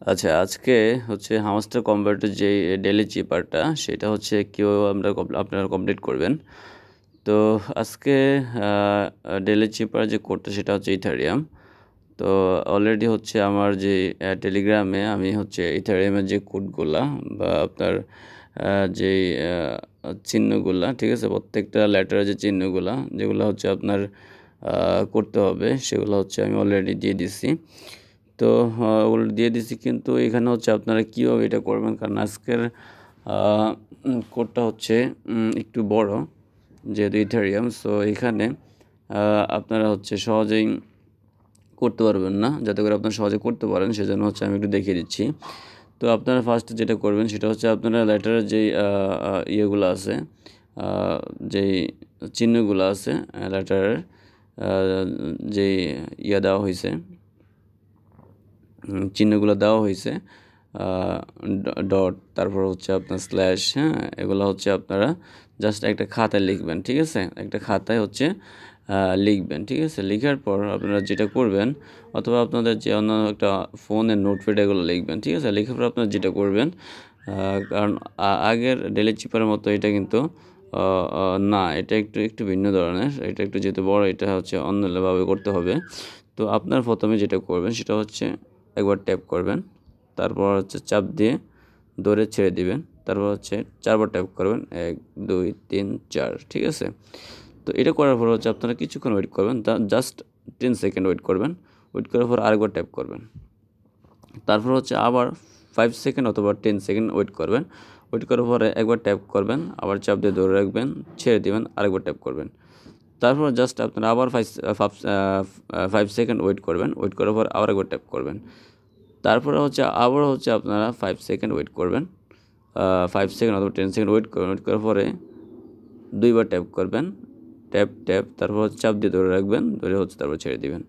আচ্ছা, আজকে হচ্ছে হামস্টার কম্পিউটার যে ডেইলি চিপারটা সেটা হচ্ছে আপনারা কমপ্লিট করবেন। তো আজকে ডেইলি চিপার যে কোডটা সেটা হচ্ছে ইথারিয়াম। তো অলরেডি হচ্ছে আমার যে টেলিগ্রামে আমি হচ্ছে ইথারিয়ামের যে কোডগুলা বা আপনার যেই চিহ্নগুলা, ঠিক আছে, প্রত্যেকটা লেটারের যে চিহ্নগুলা যেগুলো হচ্ছে আপনার করতে হবে সেগুলো হচ্ছে আমি অলরেডি দিয়ে দিছি। তো ওগুলো দিয়ে দিছি, কিন্তু এখানে হচ্ছে আপনারা কীভাবে এটা করবেন, কারণ আজকের কোডটা হচ্ছে একটু বড় যেহেতু ইথারিয়াম। সো এখানে আপনারা হচ্ছে সহজেই করতে পারবেন না। যাতে করে আপনারা সহজে করতে পারেন সেজন্য হচ্ছে আমি একটু দেখিয়ে দিচ্ছি। তো আপনারা ফার্স্ট যেটা করবেন সেটা হচ্ছে আপনারা লেটারের যেই ইয়েগুলো আছে, যেই চিহ্নগুলো আছে লেটারের যেই দেওয়া হয়েছে, চিহ্নগুলো দেওয়া হয়েছে, ডট, তারপর হচ্ছে আপনার স্ল্যাশ, হ্যাঁ, এগুলো হচ্ছে আপনারা জাস্ট একটা খাতায় লিখবেন, ঠিক আছে, একটা খাতায় হচ্ছে লিখবেন, ঠিক আছে। লেখার পর আপনারা যেটা করবেন, অথবা আপনাদের যে অন্য একটা ফোনের নোটপ্যাড এগুলো লিখবেন, ঠিক আছে। লেখার পর আপনারা যেটা করবেন, কারণ আগের ডেইলি চিপারের মতো এটা কিন্তু না, এটা একটু একটু ভিন্ন ধরনের, এটা একটু যেহেতু বড়, এটা হচ্ছে অন্যভাবে করতে হবে। তো আপনার প্রথমে যেটা করবেন সেটা হচ্ছে একবার ট্যাপ করবেন, তারপর হচ্ছে চাপ দিয়ে ধরে ছেড়ে দিবেন, তারপর হচ্ছে 4বার ট্যাপ করবেন, 1 2 3 4, ঠিক আছে। তো এটা করার পর হচ্ছে আপনারা কিছুক্ষণ ওয়েট করবেন, জাস্ট 10 সেকেন্ড ওয়েট করবেন। ওয়েট করার পর আরেকবার ট্যাপ করবেন, তারপর হচ্ছে আবার 5 সেকেন্ড অথবা 10 সেকেন্ড ওয়েট করবেন। ওয়েট করার পরে একবার ট্যাপ করবেন, আবার চাপ দিয়ে ধরে রাখবেন, ছেড়ে দিবেন, আরেকবার ট্যাপ করবেন। তারপর জাস্ট আপনারা আবার 5 সেকেন্ড ওয়েট করবেন। ওয়েট করার পর আবার একবার ট্যাপ করবেন। তারপরে হচ্ছে আবার হচ্ছে আপনারা 5 সেকেন্ড ওয়েট করবেন, 5 সেকেন্ড অথবা 10 সেকেন্ড ওয়েট করবেন। ওয়েট করার পরে 2বার ট্যাপ করবেন, ট্যাপ, তারপর হচ্ছে চাপ দিয়ে ধরে রাখবেন, ধরে হচ্ছে তারপর ছেড়ে দিবেন।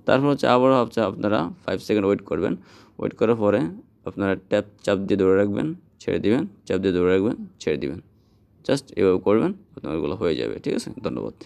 তারপর হচ্ছে আবারও হচ্ছে আপনারা 5 সেকেন্ড ওয়েট করবেন। ওয়েট করার পরে আপনারা চাপ দিয়ে ধরে রাখবেন, ছেড়ে দিবেন, চাপ দিয়ে ধরে রাখবেন, ছেড়ে দিবেন। জাস্ট এভাবে করবেন, আপনার ওগুলো হয়ে যাবে, ঠিক আছে। ধন্যবাদ।